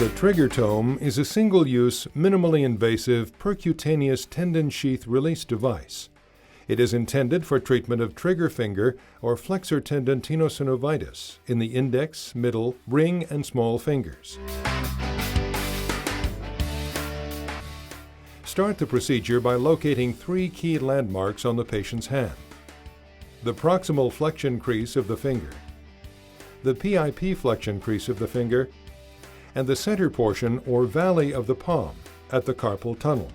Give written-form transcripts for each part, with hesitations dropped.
The TriggerTome is a single-use, minimally invasive percutaneous tendon sheath release device. It is intended for treatment of trigger finger or flexor tendon tenosynovitis in the index, middle, ring, and small fingers. Start the procedure by locating 3 key landmarks on the patient's hand: the proximal flexion crease of the finger, the PIP flexion crease of the finger, and the center portion or valley of the palm at the carpal tunnel.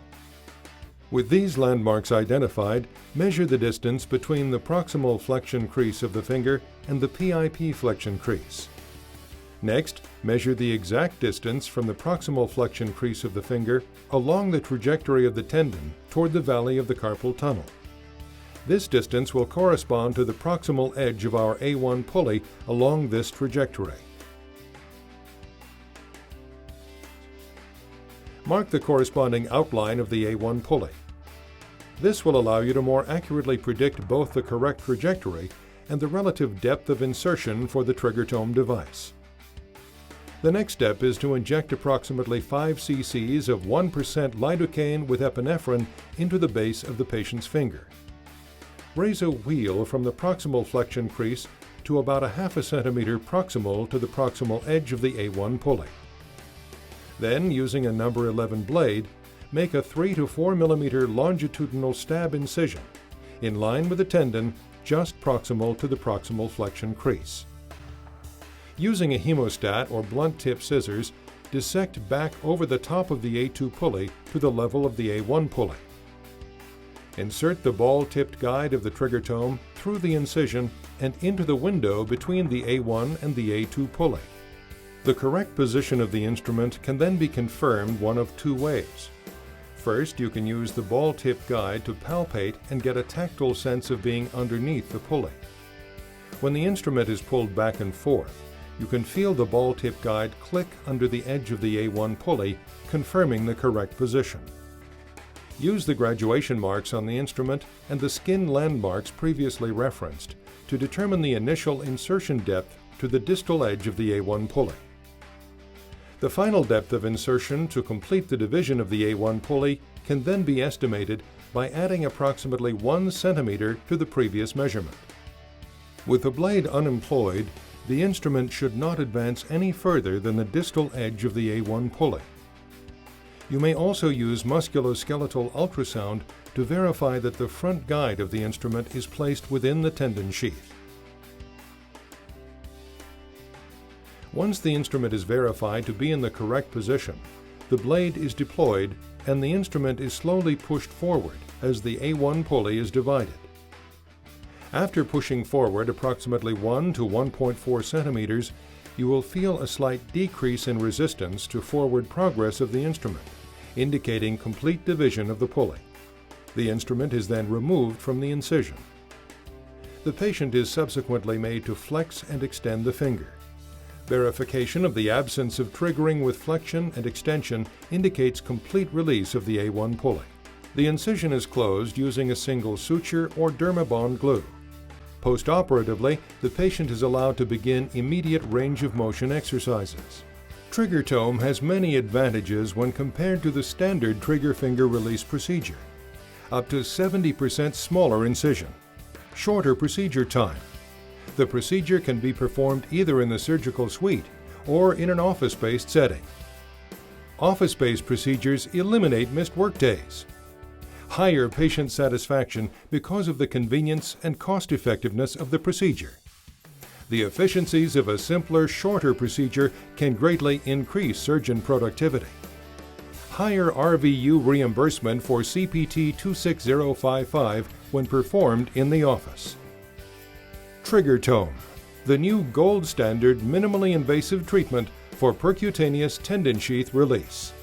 With these landmarks identified, measure the distance between the proximal flexion crease of the finger and the PIP flexion crease. Next, measure the exact distance from the proximal flexion crease of the finger along the trajectory of the tendon toward the valley of the carpal tunnel. This distance will correspond to the proximal edge of our A1 pulley along this trajectory. Mark the corresponding outline of the A1 pulley. This will allow you to more accurately predict both the correct trajectory and the relative depth of insertion for the TriggerTome device. The next step is to inject approximately 5 cc of 1% lidocaine with epinephrine into the base of the patient's finger. Raise a wheel from the proximal flexion crease to about a ½ centimeter proximal to the proximal edge of the A1 pulley. Then, using a number 11 blade, make a 3 to 4 millimeter longitudinal stab incision in line with the tendon just proximal to the proximal flexion crease. Using a hemostat or blunt tip scissors, dissect back over the top of the A2 pulley to the level of the A1 pulley. Insert the ball-tipped guide of the TriggerTome through the incision and into the window between the A1 and the A2 pulley. The correct position of the instrument can then be confirmed one of 2 ways. First, you can use the ball-tip guide to palpate and get a tactile sense of being underneath the pulley. When the instrument is pulled back and forth, you can feel the ball-tip guide click under the edge of the A1 pulley, confirming the correct position. Use the graduation marks on the instrument and the skin landmarks previously referenced to determine the initial insertion depth to the distal edge of the A1 pulley. The final depth of insertion to complete the division of the A1 pulley can then be estimated by adding approximately 1 centimeter to the previous measurement. With the blade unemployed, the instrument should not advance any further than the distal edge of the A1 pulley. You may also use musculoskeletal ultrasound to verify that the front guide of the instrument is placed within the tendon sheath. Once the instrument is verified to be in the correct position, the blade is deployed and the instrument is slowly pushed forward as the A1 pulley is divided. After pushing forward approximately 1 to 1.4 centimeters, you will feel a slight decrease in resistance to forward progress of the instrument, indicating complete division of the pulley. The instrument is then removed from the incision. The patient is subsequently made to flex and extend the finger. Verification of the absence of triggering with flexion and extension indicates complete release of the A1 pulley. The incision is closed using a single suture or dermabond glue. Post-operatively, the patient is allowed to begin immediate range of motion exercises. TriggerTome has many advantages when compared to the standard trigger finger release procedure. Up to 70% smaller incision, shorter procedure time. The procedure can be performed either in the surgical suite or in an office-based setting. Office-based procedures eliminate missed workdays. Higher patient satisfaction because of the convenience and cost-effectiveness of the procedure. The efficiencies of a simpler, shorter procedure can greatly increase surgeon productivity. Higher RVU reimbursement for CPT 26055 when performed in the office. TriggerTome, the new gold standard minimally invasive treatment for percutaneous tendon sheath release.